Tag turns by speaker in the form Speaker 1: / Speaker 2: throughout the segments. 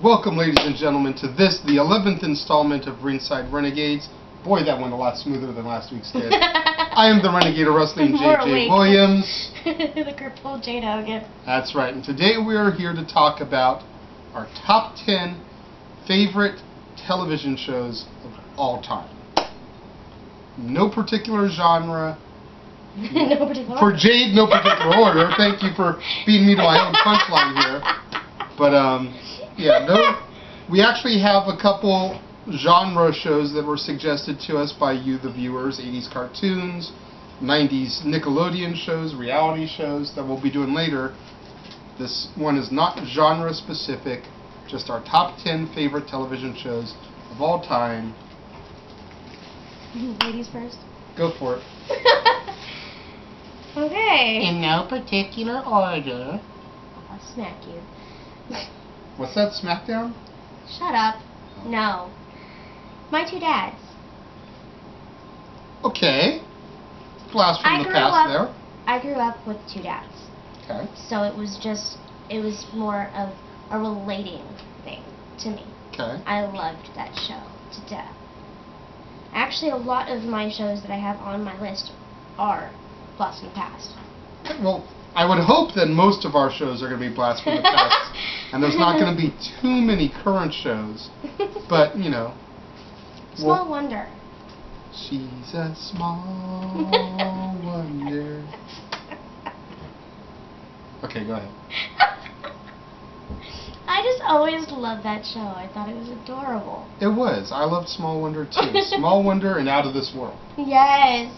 Speaker 1: Welcome, ladies and gentlemen, to this, the 11th installment of Ringside Renegades. Boy, that went a lot smoother than last week's did. I am the Renegade of Wrestling, J.J. Williams.
Speaker 2: The crippled Jade Hogan.
Speaker 1: That's right, and today we are here to talk about our top 10 favorite television shows of all time. No particular genre.
Speaker 2: No particular
Speaker 1: For Jade, no particular order. Thank you for beating me to my own punchline here. But, yeah, no. We actually have a couple genre shows that were suggested to us by you, the viewers. 80s cartoons, 90s Nickelodeon shows, reality shows that we'll be doing later. This one is not genre specific, just our top 10 favorite television shows of all time.
Speaker 2: Ladies first.
Speaker 1: Go for it.
Speaker 2: Okay.
Speaker 1: In no particular order.
Speaker 2: I'll smack you.
Speaker 1: What's that, SmackDown?
Speaker 2: Shut up. No. My two dads.
Speaker 1: Okay. Blast from the past there.
Speaker 2: I grew up with two dads.
Speaker 1: Okay.
Speaker 2: So it was more of a relating thing to me.
Speaker 1: Okay.
Speaker 2: I loved that show to death. Actually, a lot of my shows that I have on my list are Blast from the Past.
Speaker 1: Well, I would hope that most of our shows are going to be Blast from the Past, and there's not going to be too many current shows, but, you know.
Speaker 2: Small Wonder.
Speaker 1: She's a small wonder. Okay, go ahead.
Speaker 2: I just always loved that show. I thought it was adorable.
Speaker 1: It was. I loved Small Wonder, too. Small Wonder and Out of This World.
Speaker 2: Yes.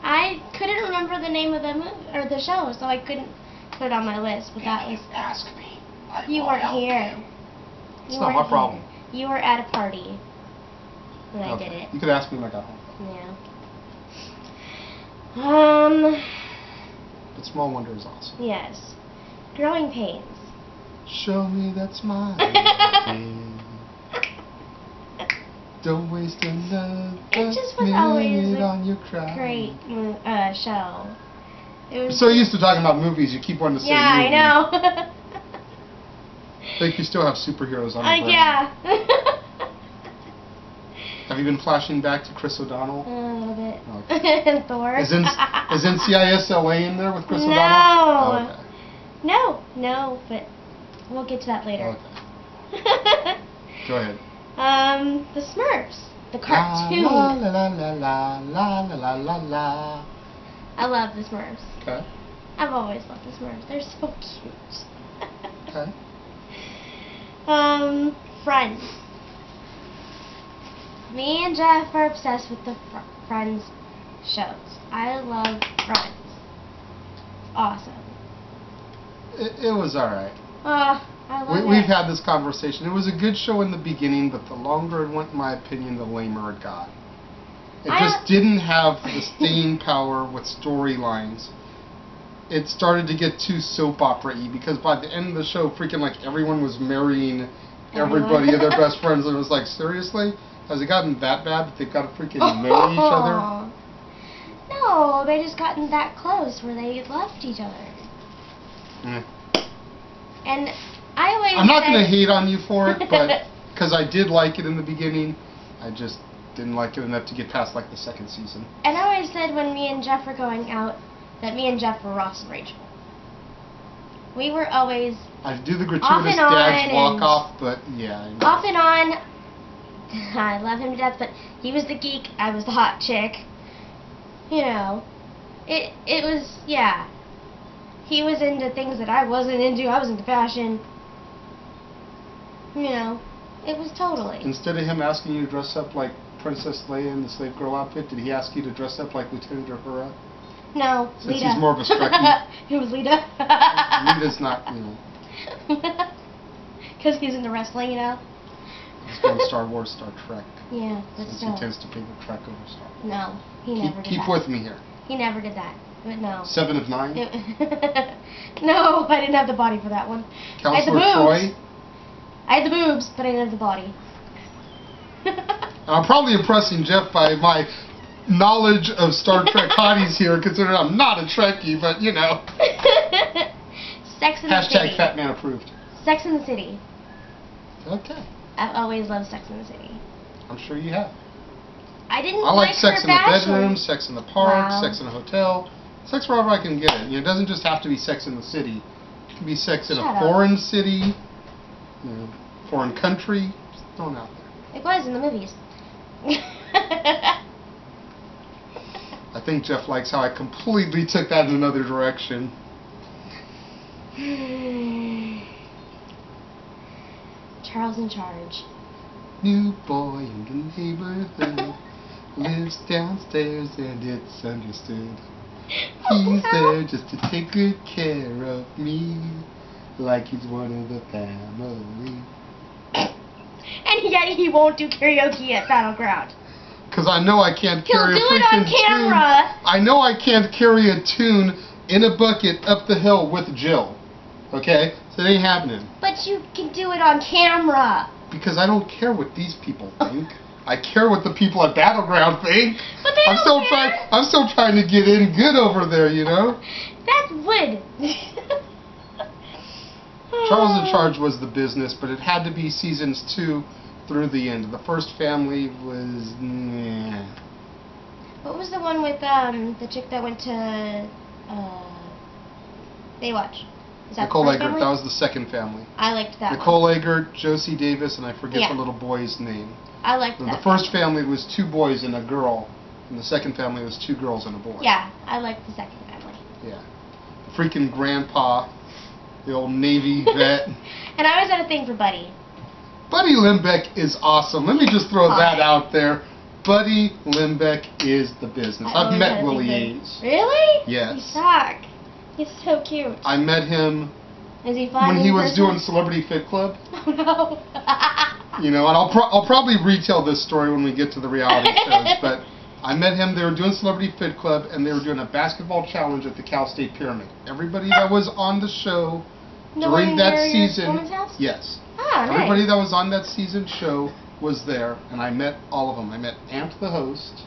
Speaker 2: I couldn't remember the name of the movie or the show, so I couldn't put it on my list. But that was.
Speaker 1: Ask me.
Speaker 2: You weren't here.
Speaker 1: It's not my problem.
Speaker 2: You were at a party when I did it.
Speaker 1: You could ask me when I got home.
Speaker 2: Yeah.
Speaker 1: But Small Wonder is awesome.
Speaker 2: Yes. Growing Pains.
Speaker 1: Show me that smile. Don't waste another minute on your cry.
Speaker 2: Great show. It was
Speaker 1: so used to talking about movies, you keep wanting to say
Speaker 2: yeah,
Speaker 1: movies.
Speaker 2: I know.
Speaker 1: I think you still have superheroes on your brain.
Speaker 2: Yeah.
Speaker 1: Have you been flashing back to Chris O'Donnell?
Speaker 2: A little bit.
Speaker 1: Okay.
Speaker 2: And Thor.
Speaker 1: Is NCIS LA in there with Chris
Speaker 2: No.
Speaker 1: O'Donnell? Oh, okay.
Speaker 2: No, but we'll get to that later.
Speaker 1: Okay. Go ahead.
Speaker 2: The Smurfs. The cartoon.
Speaker 1: La la la la la la la la.
Speaker 2: I love the Smurfs.
Speaker 1: Okay.
Speaker 2: I've always loved the Smurfs. They're so cute.
Speaker 1: Okay.
Speaker 2: Friends. Me and Jeff are obsessed with the Friends shows. I love Friends. Awesome.
Speaker 1: It was alright.
Speaker 2: I love it.
Speaker 1: We've had this conversation. It was a good show in the beginning, but the longer it went, in my opinion, the lamer it got. It just didn't have the staying power with storylines. It started to get too soap opera-y, because by the end of the show, freaking like everyone was marrying everybody of their best friends, and it was like, seriously? Has it gotten that bad that they've got to freaking marry each other?
Speaker 2: No, they just gotten that close where they loved each other.
Speaker 1: Mm.
Speaker 2: And I always
Speaker 1: I'm not going to hate on you for it, but because I did like it in the beginning, I just didn't like it enough to get past like the second season.
Speaker 2: And I always said when me and Jeff were going out that me and Jeff were Ross and Rachel. We were always
Speaker 1: I do the gratuitous dad's walk off, but yeah.
Speaker 2: Off and on. I love him to death, but he was the geek, I was the hot chick. You know, it was, yeah. He was into things that I wasn't into. I was into fashion. You know, it was totally.
Speaker 1: Instead of him asking you to dress up like Princess Leia in the slave girl outfit, did he ask you to dress up like Lieutenant Uhura?
Speaker 2: No,
Speaker 1: Since
Speaker 2: Lita.
Speaker 1: he's more of a Trekkie.
Speaker 2: It was Lita.
Speaker 1: Lita's not, you know.
Speaker 2: Because he's into wrestling, you know.
Speaker 1: He's going Star Wars, Star Trek.
Speaker 2: Yeah, but
Speaker 1: since
Speaker 2: still.
Speaker 1: he tends to favor Trek over Star Wars.
Speaker 2: No, he never did that.
Speaker 1: Keep with me here.
Speaker 2: He never did that. But no.
Speaker 1: 7 of 9?
Speaker 2: No, I didn't have the body for that one.
Speaker 1: Counselor Troy?
Speaker 2: I had the boobs, but I didn't have the body.
Speaker 1: I'm probably impressing Jeff by my knowledge of Star Trek hotties here, considering I'm not a Trekkie, but you know.
Speaker 2: Sex in the City.
Speaker 1: Hashtag Fat Man approved.
Speaker 2: Sex in the City.
Speaker 1: Okay.
Speaker 2: I've always loved Sex and the City.
Speaker 1: I'm sure you have.
Speaker 2: I didn't
Speaker 1: I like sex in the
Speaker 2: Bachelor.
Speaker 1: bedroom, sex in the park,
Speaker 2: Wow.
Speaker 1: sex in a hotel, sex wherever I can get it. It doesn't just have to be Sex in the City. It can be sex in
Speaker 2: Shut
Speaker 1: a
Speaker 2: up.
Speaker 1: foreign city, foreign country. Just thrown out there.
Speaker 2: It was in the movies.
Speaker 1: I think Jeff likes how I completely took that in another direction.
Speaker 2: Charles in Charge.
Speaker 1: New boy in the neighborhood lives downstairs and it's understood. He's there just to take good care of me, like he's one of the family.
Speaker 2: And yet he won't do karaoke at Battleground.
Speaker 1: Because I know I can't
Speaker 2: He'll
Speaker 1: carry a
Speaker 2: do it
Speaker 1: freaking
Speaker 2: on camera.
Speaker 1: tune. I know I can't carry a tune in a bucket up the hill with Jill. Okay? So it ain't happening.
Speaker 2: But you can do it on camera.
Speaker 1: Because I don't care what these people think. I care what the people at Battleground think.
Speaker 2: But they don't care.
Speaker 1: I'm still trying to get in good over there, you know?
Speaker 2: That's wood.
Speaker 1: Charles in Charge was the business, but it had to be seasons 2 through the end. The first family was... Nah.
Speaker 2: What was the one with the chick that went to Baywatch? Is that
Speaker 1: Nicole
Speaker 2: the first
Speaker 1: Eggert,
Speaker 2: family?
Speaker 1: that was the second family.
Speaker 2: I liked that
Speaker 1: Nicole
Speaker 2: one.
Speaker 1: Eggert, Josie Davis, and I forget
Speaker 2: Yeah.
Speaker 1: the little boy's name.
Speaker 2: I liked that.
Speaker 1: The first family was 2 boys and a girl, and the second family was 2 girls and a boy.
Speaker 2: Yeah, I liked the second family.
Speaker 1: Yeah. The freaking grandpa, the old Navy vet.
Speaker 2: And I always had a thing for Buddy.
Speaker 1: Buddy Limbeck is awesome. Let me just throw that out there. Buddy Limbeck is the business.
Speaker 2: I
Speaker 1: I've
Speaker 2: always
Speaker 1: met
Speaker 2: had a
Speaker 1: Willie
Speaker 2: thing
Speaker 1: Ames.
Speaker 2: Really?
Speaker 1: Yes.
Speaker 2: You suck. He's so cute.
Speaker 1: I met him
Speaker 2: Is he fun
Speaker 1: when
Speaker 2: in
Speaker 1: he was
Speaker 2: person?
Speaker 1: doing Celebrity Fit Club.
Speaker 2: Oh no.
Speaker 1: You know, and I'll probably retell this story when we get to the reality shows, but I met him, they were doing Celebrity Fit Club, and they were doing a basketball challenge at the Cal State Pyramid. Everybody that was on the show
Speaker 2: No
Speaker 1: during
Speaker 2: one
Speaker 1: that
Speaker 2: near your
Speaker 1: season,
Speaker 2: woman's house?
Speaker 1: yes.
Speaker 2: Ah, nice.
Speaker 1: Everybody that was on that season show was there, and I met all of them. I met Ant the host,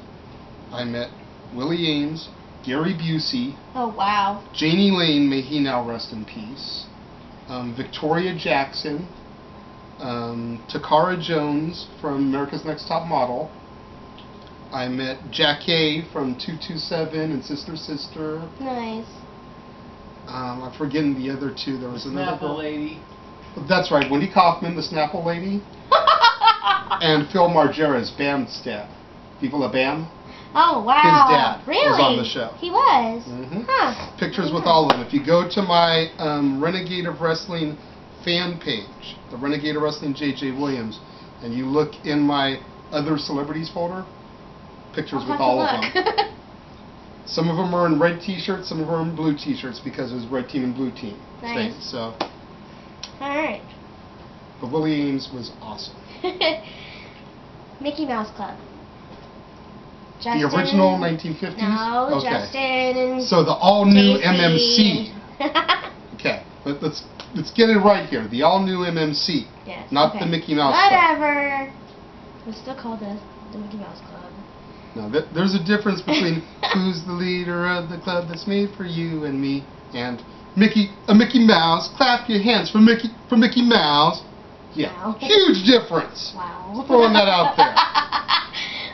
Speaker 1: I met Willie Ames, Gary Busey,
Speaker 2: Oh wow.
Speaker 1: Janie Lane, may he now rest in peace, Victoria Jackson, Takara Jones from America's Next Top Model. I met Jackie from 227 and Sister Sister.
Speaker 2: Nice.
Speaker 1: I'm forgetting the other 2. There was another
Speaker 3: Snapple
Speaker 1: girl.
Speaker 3: lady.
Speaker 1: That's right, Wendy Kaufman, the Snapple lady, and Phil Margera's Bam staff. People at Bam.
Speaker 2: Oh wow.
Speaker 1: His dad
Speaker 2: really?
Speaker 1: was on the show.
Speaker 2: He was.
Speaker 1: Mhm.
Speaker 2: Huh.
Speaker 1: Pictures with all of them. If you go to my Renegade of Wrestling fan page, the Renegade of Wrestling J.J. Williams, and you look in my other celebrities folder, pictures
Speaker 2: I'll
Speaker 1: with
Speaker 2: have
Speaker 1: all
Speaker 2: to
Speaker 1: of them.
Speaker 2: look.
Speaker 1: Some of them are in red t-shirts, some of them are in blue t-shirts because it was red team and blue team
Speaker 2: Nice.
Speaker 1: thing. So,
Speaker 2: All right.
Speaker 1: but Willie Ames was awesome.
Speaker 2: Mickey Mouse Club.
Speaker 1: The
Speaker 2: Justin,
Speaker 1: original 1950s?
Speaker 2: No,
Speaker 1: Okay.
Speaker 2: Justin and
Speaker 1: So the all-new
Speaker 2: Casey.
Speaker 1: MMC. Okay, let's get it right here. The all-new MMC,
Speaker 2: Yes,
Speaker 1: not
Speaker 2: okay.
Speaker 1: the Mickey Mouse Club.
Speaker 2: Whatever. We still call this the Mickey Mouse Club.
Speaker 1: No, there's a difference between who's the leader of the club that's made for you and me, and Mickey Mouse. Clap your hands for Mickey Mouse. Yeah,
Speaker 2: Wow.
Speaker 1: huge difference.
Speaker 2: Wow.
Speaker 1: Throwing that out there.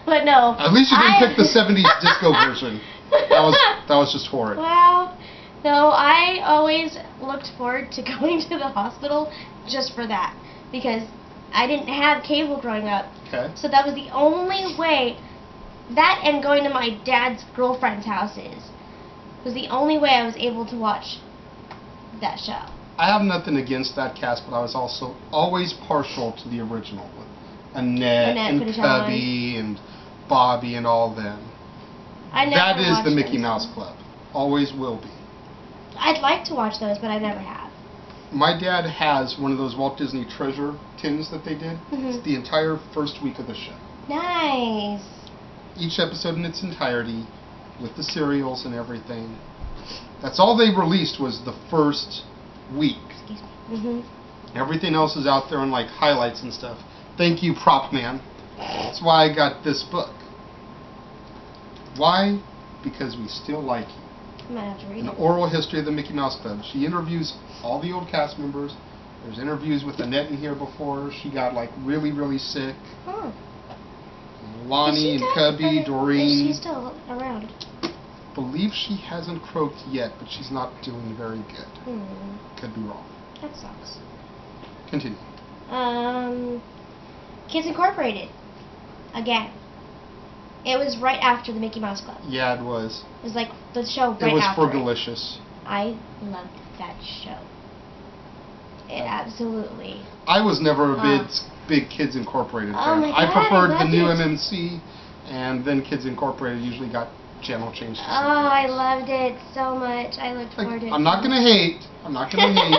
Speaker 2: But no.
Speaker 1: At least you didn't pick the '70s disco version. That was just horrid.
Speaker 2: Well, no, I always looked forward to going to the hospital just for that, because I didn't have cable growing up.
Speaker 1: Okay.
Speaker 2: So that was the only way. That and going to my dad's girlfriend's houses was the only way I was able to watch that show.
Speaker 1: I have nothing against that cast, but I was also always partial to the original with Annette and
Speaker 2: Finichella.
Speaker 1: Cubby and Bobby and all them.
Speaker 2: I never
Speaker 1: That is
Speaker 2: watched
Speaker 1: the Mickey
Speaker 2: those.
Speaker 1: Mouse Club. Always will be.
Speaker 2: I'd like to watch those, but I never have.
Speaker 1: My dad has one of those Walt Disney treasure tins that they did.
Speaker 2: Mhm.
Speaker 1: It's the entire first week of the show.
Speaker 2: Nice.
Speaker 1: Each episode in its entirety, with the cereals and everything. That's all they released was the first week.
Speaker 2: Excuse me. Mhm.
Speaker 1: Everything else is out there in like highlights and stuff. Thank you, Prop Man. That's why I got this book. Why? Because we still like you.
Speaker 2: I might have to read
Speaker 1: An
Speaker 2: it.
Speaker 1: oral history of the Mickey Mouse Club. She interviews all the old cast members, There's interviews with Annette in here before. She got like really, really sick.
Speaker 2: Huh.
Speaker 1: Lonnie and Cubby, Doreen.
Speaker 2: Is she still around?
Speaker 1: Believe she hasn't croaked yet, but she's not doing very good. Could be wrong.
Speaker 2: That sucks.
Speaker 1: Continue.
Speaker 2: Kids Incorporated. Again. It was right after the Mickey Mouse Club.
Speaker 1: Yeah, it was.
Speaker 2: It was like the show right after.
Speaker 1: It was for delicious.
Speaker 2: I loved that show. It absolutely.
Speaker 1: I was never a big Kids Incorporated fan.
Speaker 2: Oh my God,
Speaker 1: I preferred the new
Speaker 2: it.
Speaker 1: MMC, and then Kids Incorporated usually got channel changed.
Speaker 2: Oh, I loved it so much. I looked forward to it.
Speaker 1: I'm not gonna hate. I'm not gonna hate.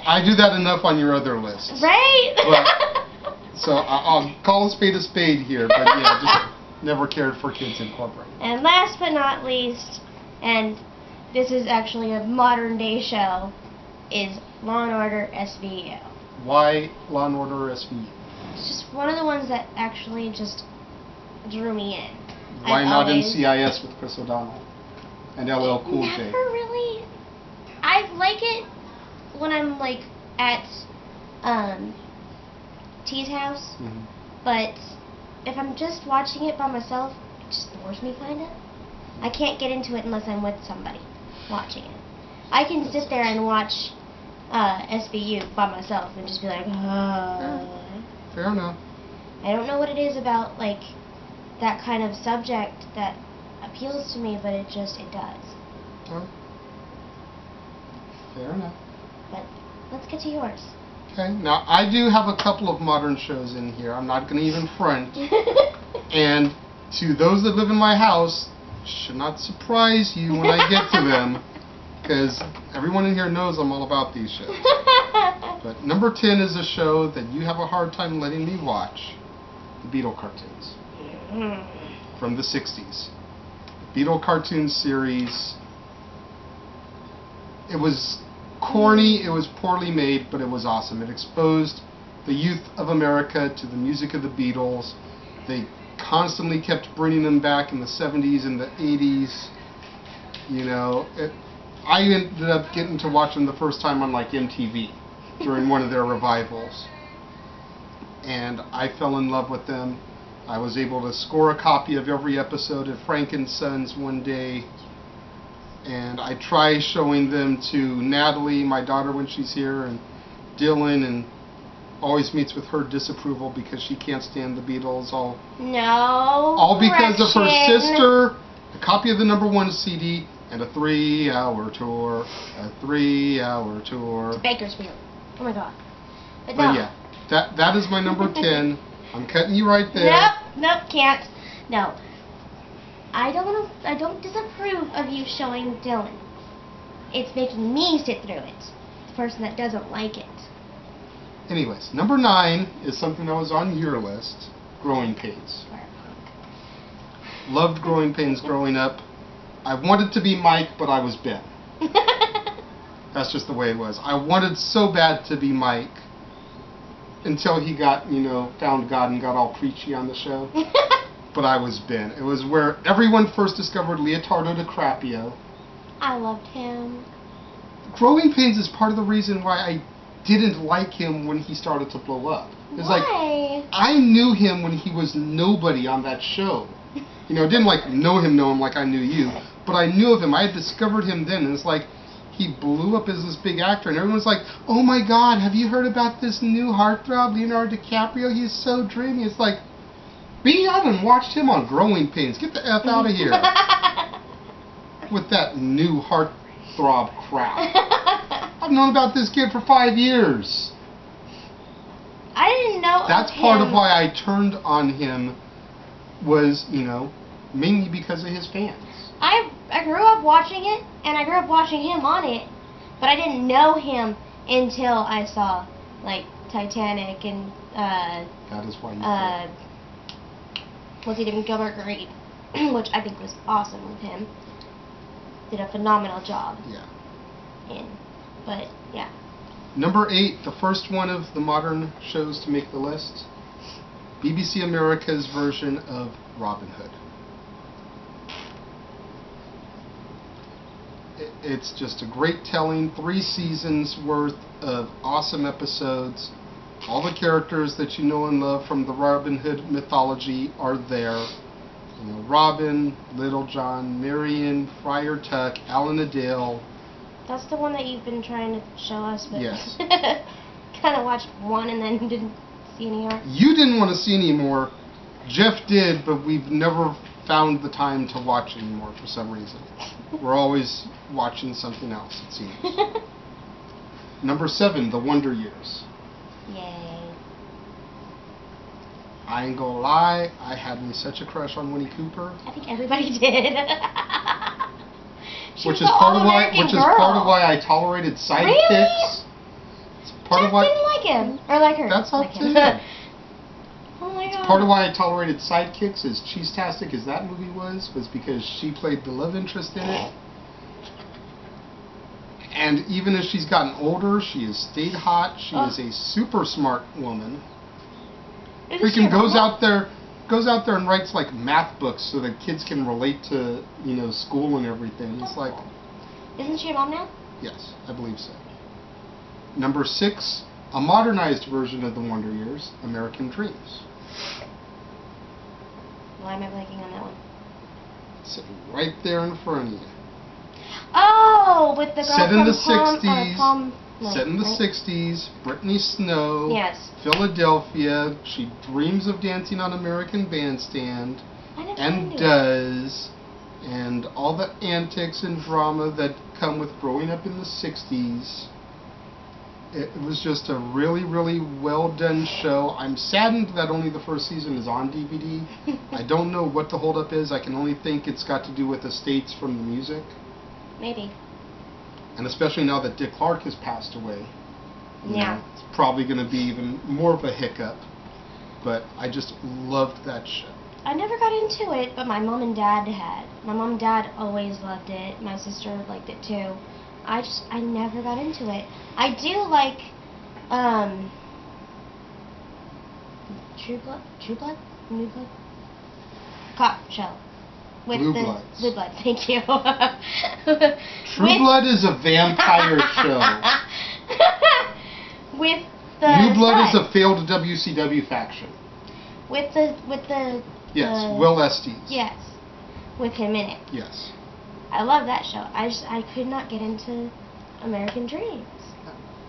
Speaker 1: I do that enough on your other lists.
Speaker 2: Right?
Speaker 1: But, so I'll call a spade here, but yeah, just never cared for Kids Incorporated.
Speaker 2: And last but not least, and this is actually a modern day show, is Law and Order SVU.
Speaker 1: Why Law and Order SVU?
Speaker 2: It's just one of the ones that actually just drew me in.
Speaker 1: Why not NCIS with Chris O'Donnell and LL Cool J?
Speaker 2: Never really. I like it when I'm like at T's house, but if I'm just watching it by myself, it just bores me kind of. I can't get into it unless I'm with somebody watching it. I can sit there and watch SVU by myself and just be like,
Speaker 1: Fair enough.
Speaker 2: I don't know what it is about like that kind of subject that appeals to me, but it does.
Speaker 1: Well, fair enough.
Speaker 2: But let's get to yours.
Speaker 1: Okay, now I do have a couple of modern shows in here. I'm not going to even front. And to those that live in my house, should not surprise you when I get to them, because everyone in here knows I'm all about these shows. But number 10 is a show that you have a hard time letting me watch, the Beatle cartoons from the 60s. Beatle cartoon series. It was corny, it was poorly made, but it was awesome. It exposed the youth of America to the music of the Beatles. They constantly kept bringing them back in the 70s and the 80s. You know, I ended up getting to watch them the first time on like MTV during one of their revivals. And I fell in love with them. I was able to score a copy of every episode at Frank and Sons one day. And I try showing them to Natalie, my daughter, when she's here, and Dylan, and always meets with her disapproval because she can't stand the Beatles. All because of her sister, a copy of the #1 CD, and a 3-hour tour. A 3-hour tour.
Speaker 2: It's Bakersfield. Oh my God. But
Speaker 1: yeah, that is my number 10. I'm cutting you right there.
Speaker 2: Nope, can't. No. I don't disapprove of you showing Dylan. It's making me sit through it. The person that doesn't like it.
Speaker 1: Anyways, number 9 is something that was on your list, Growing Pains. Loved Growing Pains growing up. I wanted to be Mike, but I was Ben. That's just the way it was. I wanted so bad to be Mike until he got, found God and got all preachy on the show. But I was Ben. It was where everyone first discovered Leotardo DiCaprio.
Speaker 2: I loved him.
Speaker 1: Growing Pains is part of the reason why I didn't like him when he started to blow up. It's like, I knew him when he was nobody on that show. Didn't know him like I knew you, but I knew of him. I had discovered him then, and it's like, he blew up as this big actor, and everyone's like, oh my God, have you heard about this new heartthrob, Leonardo DiCaprio? He's so dreamy. It's like, I haven't watched him on Growing Pains. Get the F out of here. With that new heartthrob crap. I've known about this kid for 5 years.
Speaker 2: I didn't know.
Speaker 1: That's part of why I turned on him was, mainly because of his fans.
Speaker 2: I grew up watching it, and I grew up watching him on it, but I didn't know him until I saw, Titanic and,
Speaker 1: that is why you
Speaker 2: was he doing Gilbert Grape, which I think was awesome with him. Did a phenomenal job.
Speaker 1: Yeah.
Speaker 2: But, yeah.
Speaker 1: Number 8, the first one of the modern shows to make the list, BBC America's version of Robin Hood. It's just a great telling. 3 seasons worth of awesome episodes. All the characters that you know and love from the Robin Hood mythology are there. You know, Robin, Little John, Marion, Friar Tuck, Alan Adale.
Speaker 2: That's the one that you've been trying to show us, but
Speaker 1: Yes.
Speaker 2: kind of watched one and then didn't see any more.
Speaker 1: You didn't want to see any more. Jeff did, but we've never found the time to watch anymore for some reason. We're always watching something else, it seems. Number 7, The Wonder Years.
Speaker 2: Yay.
Speaker 1: I ain't gonna lie, I had me such a crush on Winnie Cooper.
Speaker 2: I think everybody did.
Speaker 1: Which is part of why I tolerated sidekicks.
Speaker 2: Really?
Speaker 1: It's part
Speaker 2: Jeff
Speaker 1: of why
Speaker 2: didn't like him. Or like her.
Speaker 1: That's up
Speaker 2: like
Speaker 1: to
Speaker 2: him.
Speaker 1: you.
Speaker 2: Oh my god.
Speaker 1: Part of why I tolerated sidekicks, as cheese-tastic as that movie was because she played the love interest in it. And even as she's gotten older, she has stayed hot. She is a super smart woman. Freaking goes out there and writes like math books so that kids can relate to, you know, school and everything. It's like,
Speaker 2: isn't she a mom now?
Speaker 1: yes, I believe so. Number 6, a modernized version of The Wonder Years, American Dreams.
Speaker 2: Why am I blanking on that one?
Speaker 1: Sitting right there in front of you.
Speaker 2: Oh, with the girl
Speaker 1: Set in
Speaker 2: from
Speaker 1: the
Speaker 2: Palm,
Speaker 1: 60s. Set in the 60s. Brittany Snow.
Speaker 2: Yes.
Speaker 1: Philadelphia. She dreams of dancing on American Bandstand. And does. And all the antics and drama that come with growing up in the 60s. It was just a really, really well done show. I'm saddened that only the first season is on DVD. I don't know what the holdup is. I can only think it's got to do with the states from the music.
Speaker 2: Maybe.
Speaker 1: And especially now that Dick Clark has passed away.
Speaker 2: Yeah.
Speaker 1: Know, it's probably going to be even more of a hiccup. But I just loved that show.
Speaker 2: I never got into it, but my mom and dad had. My mom and dad always loved it. My sister liked it too. I never got into it. I do like, True Blood? New Blood? Cop show. With
Speaker 1: Blue Bloods.
Speaker 2: Blue Bloods, thank you.
Speaker 1: True Blood is a vampire show.
Speaker 2: With the
Speaker 1: New Blood
Speaker 2: son.
Speaker 1: is a failed WCW faction.
Speaker 2: With the
Speaker 1: Yes, Will Estes.
Speaker 2: Yes, with him in it.
Speaker 1: Yes.
Speaker 2: I love that show. I could not get into American Dreams.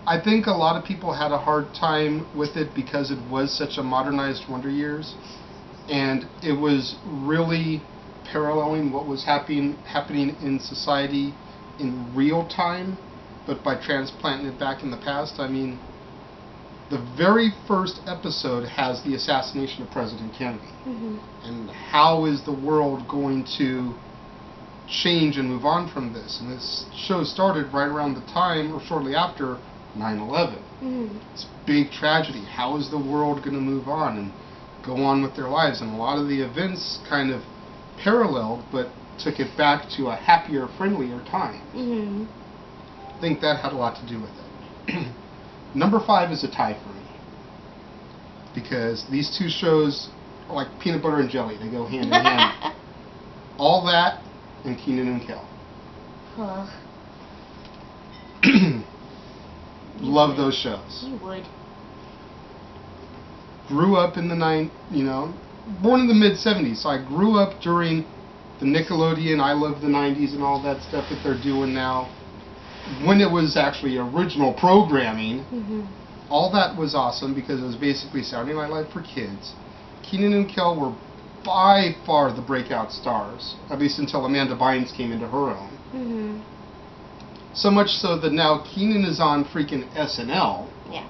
Speaker 1: I think a lot of people had a hard time with it because it was such a modernized Wonder Years, and it was really paralleling what was happening in society in real time, but by transplanting it back in the past. I mean, the very first episode has the assassination of President Kennedy.
Speaker 2: Mm-hmm.
Speaker 1: And how is the world going to change and move on from this? And this show started right around the time, or shortly after, 9/11.
Speaker 2: Mm-hmm.
Speaker 1: It's a big tragedy. How is the world going to move on and go on with their lives? And a lot of the events kind of paralleled, but took it back to a happier, friendlier time.
Speaker 2: Mm-hmm.
Speaker 1: I think that had a lot to do with it. Number 5 is a tie for me, because these two shows are like peanut butter and jelly. They go hand in hand. All That and Kenan and Kel.
Speaker 2: Huh.
Speaker 1: Love those shows.
Speaker 2: You would.
Speaker 1: Grew up in the born in the mid-70s, so I grew up during the Nickelodeon, I Love the 90s and all that stuff that they're doing now. When it was actually original programming,
Speaker 2: Mm-hmm.
Speaker 1: all that was awesome because it was basically Saturday Night Live for kids. Kenan and Kel were by far the breakout stars, at least until Amanda Bynes came into her own.
Speaker 2: Mm-hmm.
Speaker 1: So much so that now Kenan is on freaking SNL.
Speaker 2: Yeah.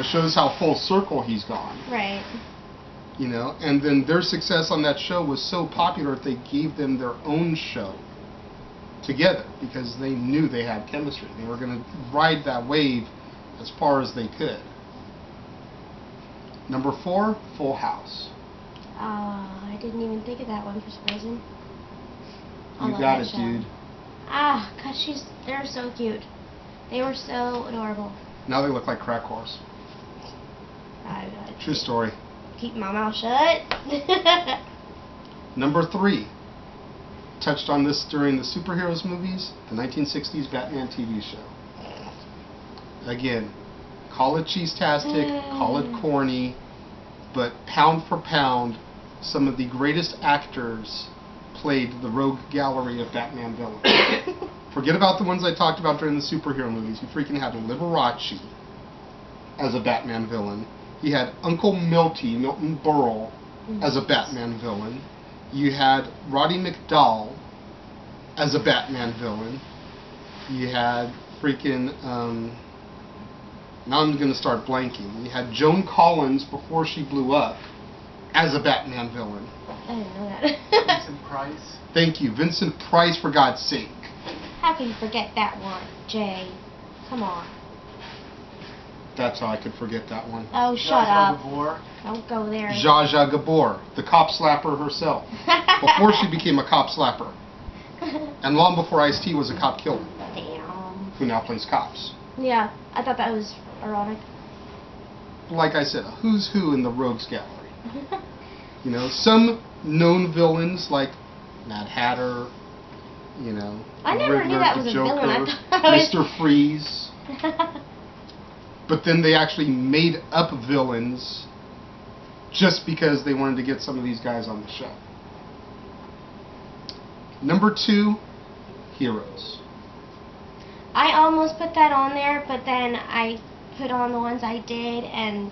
Speaker 1: Shows how full circle he's gone.
Speaker 2: Right.
Speaker 1: And then their success on that show was so popular that they gave them their own show together because they knew they had chemistry. They were going to ride that wave as far as they could. Number 4, Full House.
Speaker 2: I didn't even think of that one for some reason.
Speaker 1: You got it, dude.
Speaker 2: Gosh, they're so cute. They were so adorable.
Speaker 1: Now they look like crack whores. True story.
Speaker 2: Keep my mouth shut.
Speaker 1: Number 3, touched on this during the superheroes movies, the 1960s Batman TV show. Again, call it cheese-tastic, call it corny, but pound for pound, some of the greatest actors played the rogue gallery of Batman villains. Forget about the ones I talked about during the superhero movies. You freaking had Liberace as a Batman villain. You had Uncle Milty, Milton Berle, as a Batman villain. You had Roddy McDowall as a Batman villain. You had freaking, now I'm going to start blanking. You had Joan Collins before she blew up as a Batman villain.
Speaker 2: I didn't know that.
Speaker 3: Vincent Price.
Speaker 1: Thank you. Vincent Price, for God's sake.
Speaker 2: How can you forget that one, Jay? Come on.
Speaker 1: That's how I could forget that one.
Speaker 2: Oh, shut up.
Speaker 3: Gabor.
Speaker 2: Don't go there.
Speaker 1: Zsa Zsa Gabor, the cop slapper herself, before she became a cop slapper. And long before Ice-T was a cop killer,
Speaker 2: Damn.
Speaker 1: who now plays cops.
Speaker 2: Yeah, I thought that was ironic.
Speaker 1: Like I said, a who's who in the rogues gallery. You know, some known villains like Mad Hatter, you know,
Speaker 2: I never knew
Speaker 1: Riddler,
Speaker 2: that
Speaker 1: the
Speaker 2: was a
Speaker 1: Joker,
Speaker 2: villain. I thought it was...
Speaker 1: Mr. Freeze. But then they actually made up villains just because they wanted to get some of these guys on the show. Number 2, heroes.
Speaker 2: I almost put that on there, but then I put on the ones I did, and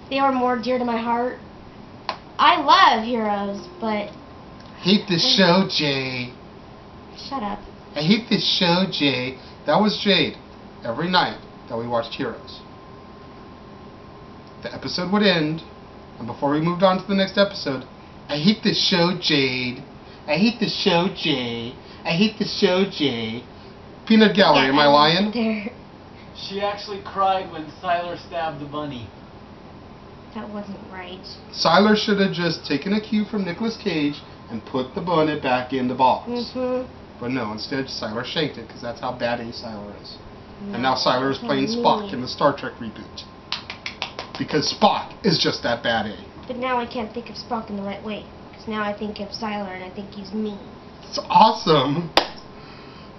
Speaker 2: they were more dear to my heart. I love heroes, but...
Speaker 1: Hate this show, Jay.
Speaker 2: Shut up.
Speaker 1: I hate this show, Jay. That was Jade. Every night that we watched Heroes. The episode would end, and before we moved on to the next episode, I hate this show, Jade. I hate this show, Jay. I hate this show, Jay. Peanut Gallery, am I lying?
Speaker 2: There.
Speaker 3: She actually cried when Sylar stabbed the bunny.
Speaker 2: That wasn't right.
Speaker 1: Sylar should have just taken a cue from Nicolas Cage and put the bonnet back in the box. But no, instead Sylar shanked it, because that's how bad Sylar is.
Speaker 2: No,
Speaker 1: And now Sylar is playing Spock in the Star Trek reboot. Because Spock is just that bad A.
Speaker 2: But now I can't think of Spock in the right way. Because now I think of Sylar and I think he's mean.
Speaker 1: It's awesome.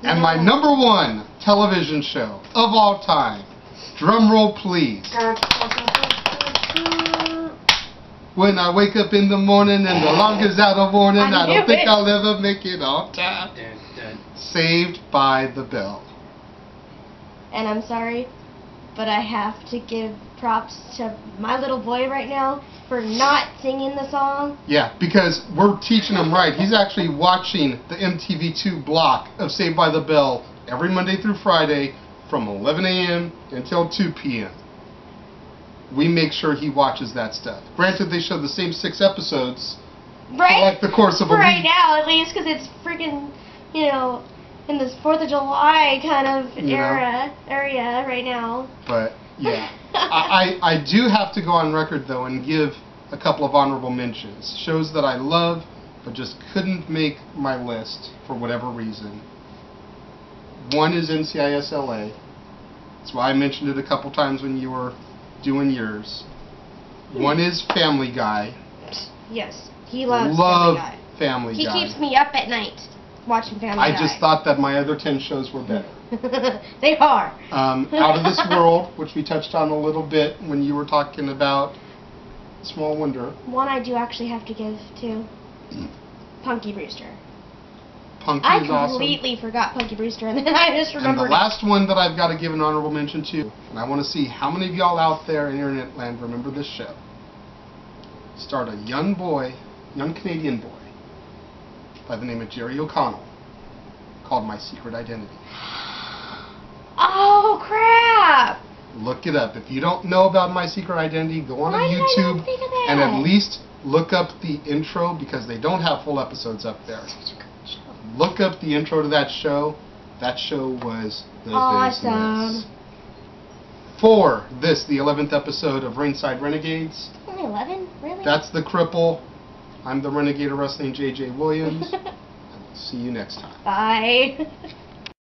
Speaker 1: And my number 1 television show of all time. Drum roll, please. When I wake up in the morning and the alarm gives out a warning, I don't think I'll ever make it on time. Saved by the Bell.
Speaker 2: And I'm sorry, but I have to give props to my little boy right now for not singing the song.
Speaker 1: Yeah, because we're teaching him right. He's actually watching the MTV2 block of Saved by the Bell every Monday through Friday from 11 a.m. until 2 p.m. We make sure he watches that stuff. Granted, they show the same 6 episodes
Speaker 2: Right?
Speaker 1: for like the course of a
Speaker 2: right
Speaker 1: week.
Speaker 2: now, at least, because it's freaking, you know, in this 4th of July kind of area right now.
Speaker 1: But, yeah. I do have to go on record, though, and give a couple of honorable mentions. Shows that I love, but just couldn't make my list for whatever reason. One is NCIS LA. That's why I mentioned it a couple times when you were doing yours. One is Family Guy.
Speaker 2: Yes, he loves
Speaker 1: Love
Speaker 2: Family Guy.
Speaker 1: Family
Speaker 2: He
Speaker 1: Guy.
Speaker 2: keeps me up at night watching Family Guy.
Speaker 1: I just thought that my other 10 shows were better.
Speaker 2: They are.
Speaker 1: Out of This World, which we touched on a little bit when you were talking about Small Wonder.
Speaker 2: One I do actually have to give to Punky Brewster.
Speaker 1: Punky
Speaker 2: I
Speaker 1: is awesome.
Speaker 2: completely forgot Punky Brewster, and then I just
Speaker 1: And
Speaker 2: remembered
Speaker 1: the last one that I've got to give an honorable mention to, and I want to see how many of y'all out there in Internet land remember this show. Starred a young Canadian boy, by the name of Jerry O'Connell, called My Secret Identity.
Speaker 2: Oh, crap!
Speaker 1: Look it up. If you don't know about My Secret Identity, go on
Speaker 2: Why did I
Speaker 1: YouTube
Speaker 2: not think of that?
Speaker 1: and at least look up the intro, because they don't have full episodes up there.
Speaker 2: Such a good show.
Speaker 1: Look up the intro to that show. That show was the
Speaker 2: Awesome.
Speaker 1: business. For this, the 11th episode of Ringside Renegades.
Speaker 2: Only 11? Really?
Speaker 1: That's the cripple. I'm the Renegade of Wrestling, J.J. Williams. And we'll see you next time.
Speaker 2: Bye.